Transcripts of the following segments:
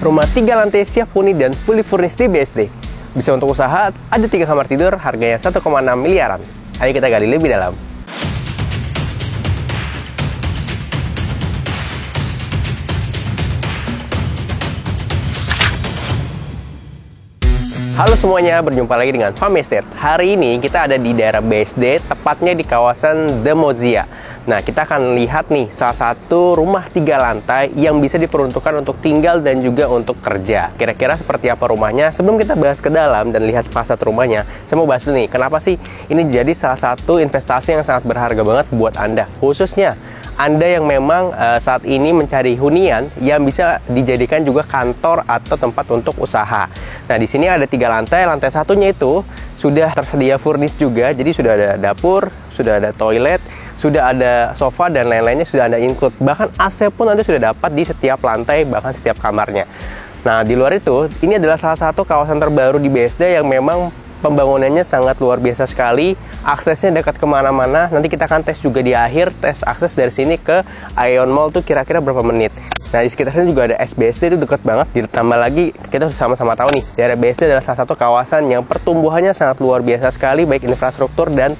rumah 3 lantai siap huni dan fully furnished di BSD. Bisa untuk usaha, ada 3 kamar tidur, harganya 1,6 miliaran. Ayo kita gali lebih dalam. Halo semuanya, berjumpa lagi dengan Fahmi Estate. Hari ini kita ada di daerah BSD, tepatnya di kawasan The Mozia. Nah, kita akan lihat nih salah satu rumah 3 lantai yang bisa diperuntukkan untuk tinggal dan juga untuk kerja. Kira-kira seperti apa rumahnya? Sebelum kita bahas ke dalam dan lihat fasad rumahnya, saya mau bahas dulu nih, kenapa sih ini jadi salah satu investasi yang sangat berharga banget buat Anda, khususnya Anda yang memang saat ini mencari hunian yang bisa dijadikan juga kantor atau tempat untuk usaha. Nah, di sini ada 3 lantai. Lantai satunya itu sudah tersedia furnish juga. Jadi sudah ada dapur, sudah ada toilet, sudah ada sofa dan lain-lainnya sudah ada include. Bahkan AC pun Anda sudah dapat di setiap lantai, bahkan setiap kamarnya. Nah, di luar itu, ini adalah salah satu kawasan terbaru di BSD yang memang pembangunannya sangat luar biasa sekali, aksesnya dekat kemana-mana. Nanti kita akan tes juga di akhir, tes akses dari sini ke Ion Mall tuh kira-kira berapa menit. Nah, di sekitarnya juga ada SBSD, itu dekat banget. Ditambah lagi, kita sama-sama tahu nih, daerah BSD adalah salah satu kawasan yang pertumbuhannya sangat luar biasa sekali, baik infrastruktur dan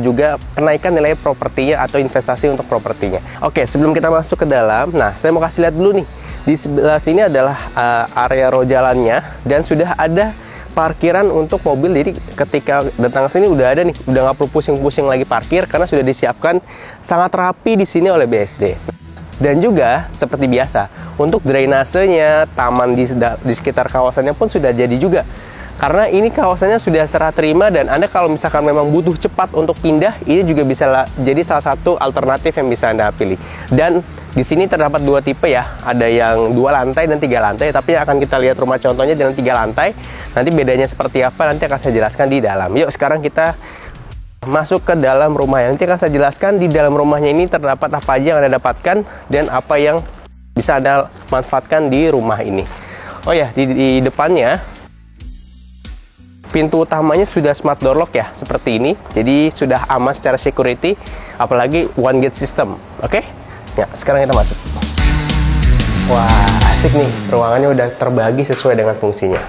juga kenaikan nilai propertinya atau investasi untuk propertinya. Oke, sebelum kita masuk ke dalam, nah saya mau kasih lihat dulu nih. Di sebelah sini adalah area row jalannya dan sudah ada parkiran untuk mobil. Jadi ketika datang ke sini udah ada nih, udah nggak perlu pusing-pusing lagi parkir karena sudah disiapkan sangat rapi di sini oleh BSD. Dan juga seperti biasa untuk drainasenya, taman di sekitar kawasannya pun sudah jadi juga. Karena ini kawasannya sudah serah terima dan Anda kalau misalkan memang butuh cepat untuk pindah, ini juga bisa jadi salah satu alternatif yang bisa Anda pilih. Dan di sini terdapat 2 tipe ya, ada yang 2 lantai dan 3 lantai, tapi akan kita lihat rumah contohnya dengan 3 lantai. Nanti bedanya seperti apa nanti akan saya jelaskan di dalam. Yuk sekarang kita masuk ke dalam rumah. Nanti akan saya jelaskan di dalam rumahnya ini terdapat apa aja yang Anda dapatkan dan apa yang bisa Anda manfaatkan di rumah ini. Oh ya, di depannya pintu utamanya sudah smart door lock ya, seperti ini. Jadi sudah aman secara security, apalagi one gate system. Oke? Ya, sekarang kita masuk. Wah, asik nih. Ruangannya udah terbagi sesuai dengan fungsinya.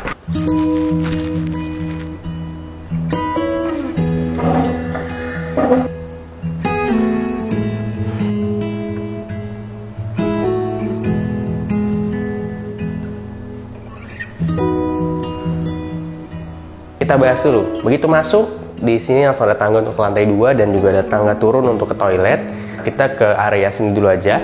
Kita bahas dulu. Begitu masuk, di sini langsung ada tangga untuk ke lantai 2 dan juga ada tangga turun untuk ke toilet. Kita ke area sini dulu aja.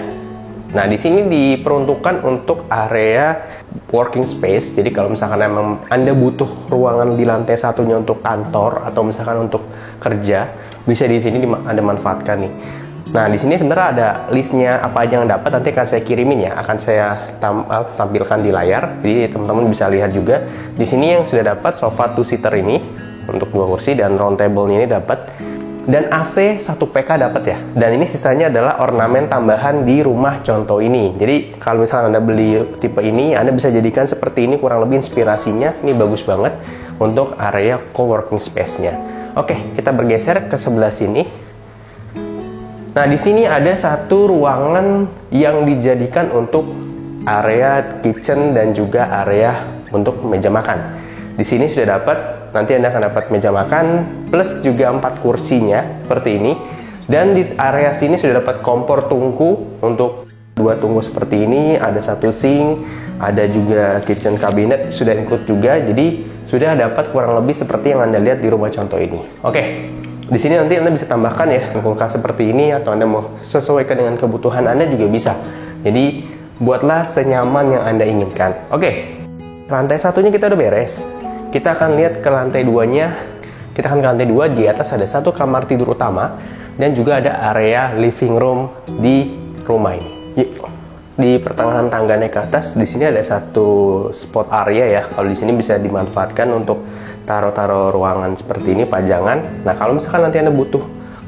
Nah, di sini diperuntukkan untuk area working space. Jadi kalau misalkan emang Anda butuh ruangan di lantai satunya untuk kantor atau misalkan untuk kerja, bisa di sini Anda manfaatkan nih. Nah, di sini sebenarnya ada listnya apa aja yang dapat, nanti akan saya kirimin ya, akan saya tampilkan di layar. Jadi teman-teman bisa lihat juga. Di sini yang sudah dapat sofa 2-seater ini untuk 2 kursi dan round table-nya ini dapat. Dan AC 1 PK dapat ya. Dan ini sisanya adalah ornamen tambahan di rumah contoh ini. Jadi kalau misalnya Anda beli tipe ini, Anda bisa jadikan seperti ini, kurang lebih inspirasinya. Ini bagus banget untuk area co-working space-nya. Oke, kita bergeser ke sebelah sini. Nah, di sini ada satu ruangan yang dijadikan untuk area kitchen dan juga area untuk meja makan. Di sini sudah dapat, nanti Anda akan dapat meja makan plus juga 4 kursinya seperti ini. Dan di area sini sudah dapat kompor tungku untuk 2 tungku seperti ini, ada 1 sink, ada juga kitchen cabinet sudah include juga. Jadi sudah dapat kurang lebih seperti yang Anda lihat di rumah contoh ini. Oke. Di sini nanti Anda bisa tambahkan ya kulkas seperti ini, atau Anda mau sesuaikan dengan kebutuhan Anda juga bisa. Jadi buatlah senyaman yang Anda inginkan. Oke, lantai satunya kita udah beres. Kita akan lihat ke lantai 2-nya. Kita akan ke lantai 2, di atas ada 1 kamar tidur utama dan juga ada area living room di rumah ini. Di pertengahan tangga naik ke atas, di sini ada 1 spot area ya. Kalau di sini bisa dimanfaatkan untuk taruh-taruh ruangan seperti ini, pajangan. Nah, kalau misalkan nanti Anda butuh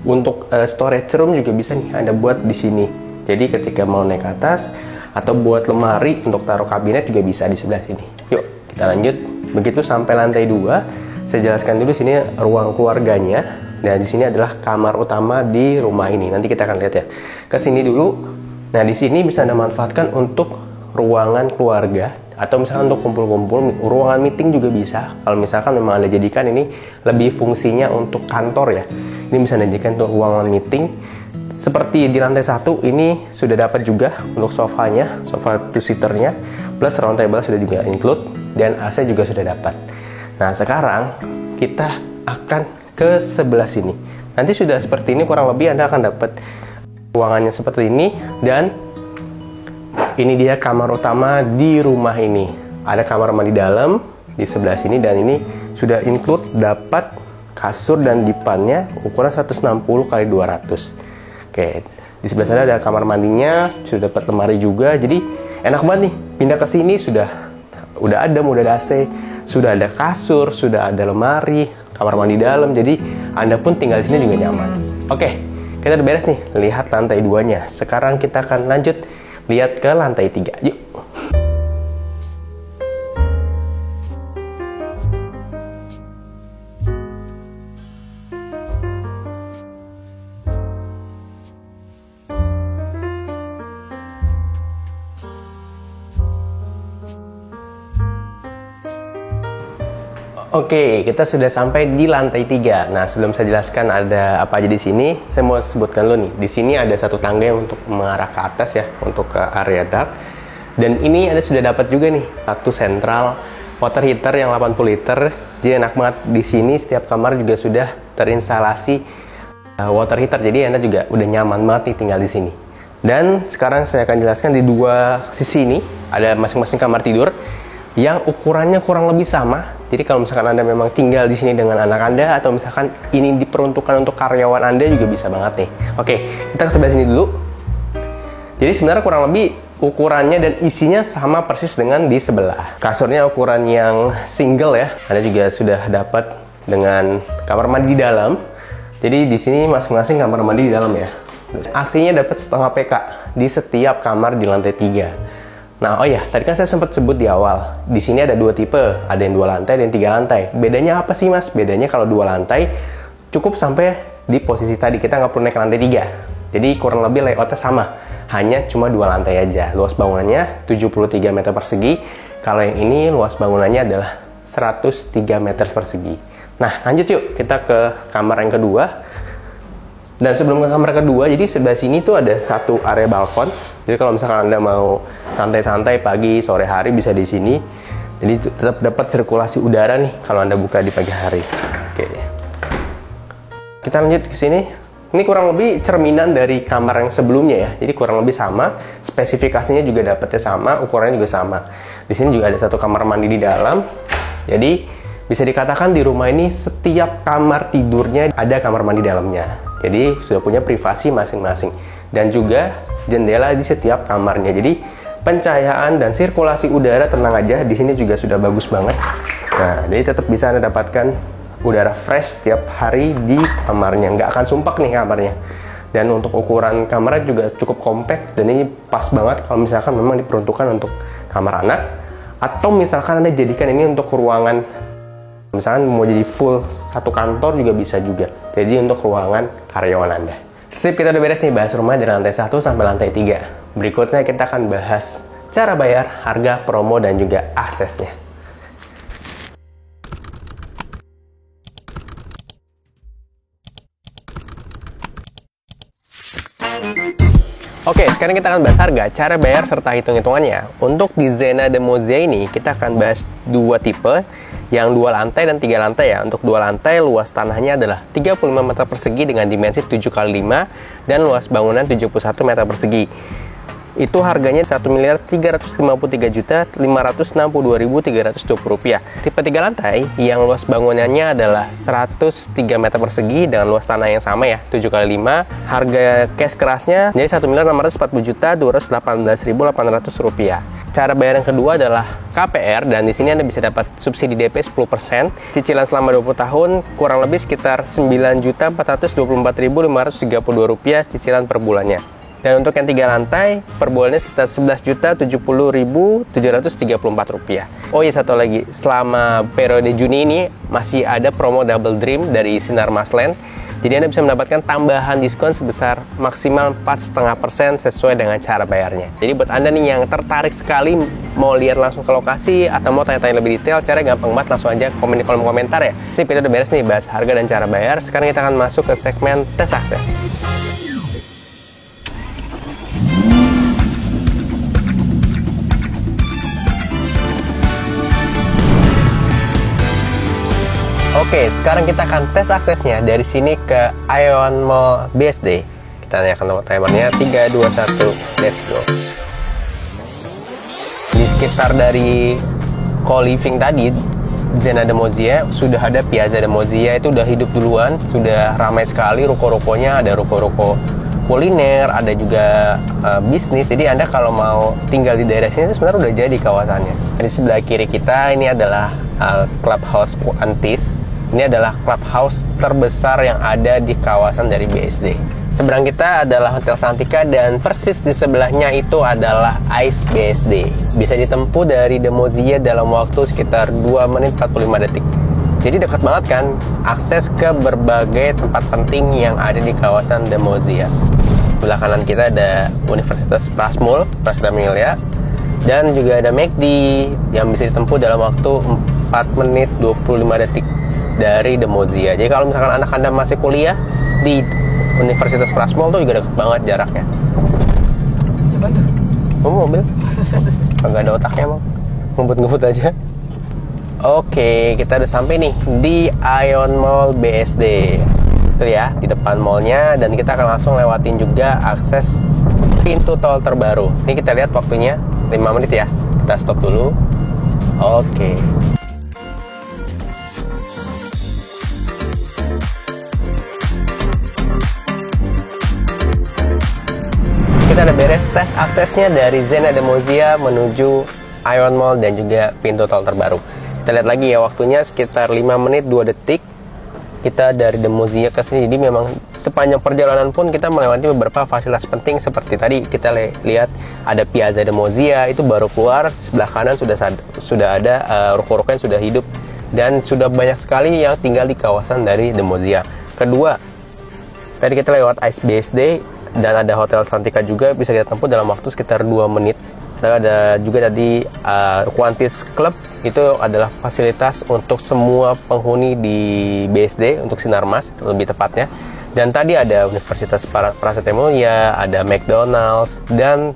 untuk storage room juga bisa nih Anda buat di sini. Jadi ketika mau naik ke atas atau buat lemari untuk taruh kabinet juga bisa di sebelah sini. Yuk, kita lanjut. Begitu sampai lantai 2, saya jelaskan dulu sini ruang keluarganya. Dan di sini adalah kamar utama di rumah ini. Nanti kita akan lihat ya. Ke sini dulu. Nah, di sini bisa Anda manfaatkan untuk ruangan keluarga atau misalkan untuk kumpul-kumpul, ruangan meeting juga bisa. Kalau misalkan memang Anda jadikan ini lebih fungsinya untuk kantor ya, ini bisa Anda jadikan untuk ruangan meeting. Seperti di lantai 1 ini sudah dapat juga untuk sofanya, sofa two-seaternya, plus round table sudah juga include, dan AC juga sudah dapat. Nah sekarang kita akan ke sebelah sini. Nanti sudah seperti ini kurang lebih, Anda akan dapat ruangannya seperti ini, dan ini dia kamar utama di rumah ini. Ada kamar mandi dalam di sebelah sini, dan ini sudah include dapat kasur dan dipannya ukuran 160 x 200. Oke, di sebelah sana ada kamar mandinya, sudah dapat lemari juga, jadi enak banget nih. Pindah ke sini udah ada AC, sudah ada kasur, sudah ada lemari, kamar mandi dalam, jadi Anda pun tinggal di sini juga nyaman. Oke, kita udah beres nih, lihat lantai 2-nya. Sekarang kita akan lanjut lihat ke lantai 3. Yuk. Oke, kita sudah sampai di lantai 3. Nah, sebelum saya jelaskan ada apa aja di sini, saya mau sebutkan dulu nih. Di sini ada satu tangga yang untuk mengarah ke atas ya, untuk ke area dark. Dan ini Anda sudah dapat juga nih satu sentral water heater yang 80 liter. Jadi enak banget, di sini setiap kamar juga sudah terinstalasi water heater. Jadi Anda juga udah nyaman banget nih tinggal di sini. Dan sekarang saya akan jelaskan di dua sisi ini ada masing-masing kamar tidur yang ukurannya kurang lebih sama. Jadi kalau misalkan Anda memang tinggal di sini dengan anak Anda, atau misalkan ini diperuntukkan untuk karyawan Anda, juga bisa banget nih. Oke, kita ke sebelah sini dulu. Jadi sebenarnya kurang lebih ukurannya dan isinya sama persis dengan di sebelah. Kasurnya ukuran yang single ya. Anda juga sudah dapat dengan kamar mandi di dalam. Jadi di sini masing-masing kamar mandi di dalam ya. AC-nya dapat setengah PK di setiap kamar di lantai 3. Nah, oh ya, tadi kan saya sempat sebut di awal. Di sini ada dua tipe, ada yang 2 lantai dan 3 lantai. Bedanya apa sih, Mas? Bedanya kalau 2 lantai cukup sampai di posisi tadi, kita nggak perlu naik ke lantai 3. Jadi kurang lebih layoutnya sama, hanya cuma 2 lantai aja. Luas bangunannya 73 meter persegi. Kalau yang ini luas bangunannya adalah 103 meter persegi. Nah, lanjut yuk, kita ke kamar yang kedua. Dan sebelum ke kamar kedua, jadi sebelah sini tuh ada satu area balkon. Jadi kalau misalkan Anda mau santai-santai pagi, sore hari bisa di sini. Jadi tetap dapat sirkulasi udara nih kalau Anda buka di pagi hari. Oke. Kita lanjut ke sini. Ini kurang lebih cerminan dari kamar yang sebelumnya ya. Jadi kurang lebih sama, spesifikasinya juga dapatnya sama, ukurannya juga sama. Di sini juga ada satu kamar mandi di dalam. Jadi bisa dikatakan di rumah ini setiap kamar tidurnya ada kamar mandi dalamnya. Jadi sudah punya privasi masing-masing, dan juga jendela di setiap kamarnya. Jadi pencahayaan dan sirkulasi udara, tenang aja, di sini juga sudah bagus banget. Nah, jadi tetap bisa Anda dapatkan udara fresh setiap hari di kamarnya, nggak akan sumpek nih kamarnya. Dan untuk ukuran kamarnya juga cukup compact, dan ini pas banget kalau misalkan memang diperuntukkan untuk kamar anak, atau misalkan Anda jadikan ini untuk ruangan, misalkan mau jadi full satu kantor juga bisa juga. Jadi untuk ruangan karyawan Anda. Sip, kita udah beres nih bahas rumah dari lantai 1 sampai lantai 3. Berikutnya kita akan bahas cara bayar, harga, promo, dan juga aksesnya. Oke, sekarang kita akan bahas harga, cara bayar, serta hitung-hitungannya. Untuk di Zena de Mozia ini, kita akan bahas 2 tipe, yang 2 lantai dan 3 lantai ya. Untuk 2 lantai, luas tanahnya adalah 35 meter persegi dengan dimensi 7x5, dan luas bangunan 71 meter persegi. Itu harganya Rp1.353.562.320 rupiah. Tipe 3 lantai yang luas bangunannya adalah 103 meter persegi dengan luas tanah yang sama ya, 7x5. Harga cash kerasnya jadi Rp1.640.218.800. Cara bayar yang kedua adalah KPR, dan di sini Anda bisa dapat subsidi DP 10%, cicilan selama 20 tahun, kurang lebih sekitar Rp9.424.532 cicilan per bulannya. Dan untuk yang 3 lantai, per bulannya sekitar Rp11.070.734. Oh iya, satu lagi, selama periode Juni ini masih ada promo Double Dream dari Sinar Masland. Jadi Anda bisa mendapatkan tambahan diskon sebesar maksimal 4,5% sesuai dengan cara bayarnya. Jadi buat Anda nih yang tertarik sekali mau lihat langsung ke lokasi atau mau tanya-tanya lebih detail, caranya gampang banget, langsung aja komen di kolom komentar ya. Sip, itu udah beres nih bahas harga dan cara bayar. Sekarang kita akan masuk ke segmen tes akses. Oke, sekarang kita akan tes aksesnya dari sini ke Ion Mall BSD. Kita tanyakan nomor timernya 3, 2, 1, let's go. Di sekitar dari co-living tadi, Zena de Mozia, sudah ada Piazza de Mozia, itu udah hidup duluan, sudah ramai sekali ruko-rukonya, ada ruko-ruko kuliner, ada juga bisnis. Jadi Anda kalau mau tinggal di daerah sini sebenarnya udah jadi kawasannya. Di sebelah kiri kita ini adalah Clubhouse Antis. Ini adalah clubhouse terbesar yang ada di kawasan dari BSD. Seberang kita adalah Hotel Santika dan persis di sebelahnya itu adalah Ice BSD. Bisa ditempuh dari de Mozia dalam waktu sekitar 2 menit 45 detik. Jadi dekat banget kan akses ke berbagai tempat penting yang ada di kawasan de Mozia. Sebelah kanan kita ada Universitas Prasmul, Prasdamilia, dan juga ada McD yang bisa ditempuh dalam waktu 4 menit 25 detik dari de Mozia. Jadi kalau misalkan anak Anda masih kuliah di Universitas Prasmul tuh juga deket banget jaraknya. Mobil? Nggak ada otaknya emang. Ngebut-ngebut aja. Oke, kita udah sampai nih di Ion Mall BSD. Itu ya, di depan mallnya, dan kita akan langsung lewatin juga akses pintu tol terbaru. Ini kita lihat waktunya 5 menit ya. Kita stop dulu. Oke. Kita udah beres tes aksesnya dari Zena de Mozia menuju Ion Mall dan juga pintu tol terbaru. Kita lihat lagi ya, waktunya sekitar 5 menit 2 detik kita dari de Mozia ke sini. Jadi memang sepanjang perjalanan pun kita melewati beberapa fasilitas penting seperti tadi kita lihat ada Piazza de Mozia, itu baru keluar. Sebelah kanan sudah ada ruko-ruko yang sudah hidup dan sudah banyak sekali yang tinggal di kawasan dari de Mozia. Kedua, tadi kita lewat Ice BSD dan ada Hotel Santika juga, bisa kita tempuh dalam waktu sekitar 2 menit. Dan ada juga tadi Quantis Club, itu adalah fasilitas untuk semua penghuni di BSD, untuk Sinarmas lebih tepatnya. Dan tadi ada Universitas Prasetya Mulia, ada McDonald's, dan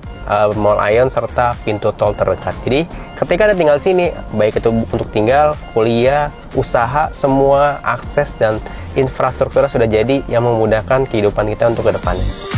Mall Ion, serta pintu tol terdekat. Jadi ketika Anda tinggal sini, baik itu untuk tinggal, kuliah, usaha, semua akses dan infrastruktur sudah jadi yang memudahkan kehidupan kita untuk ke depannya.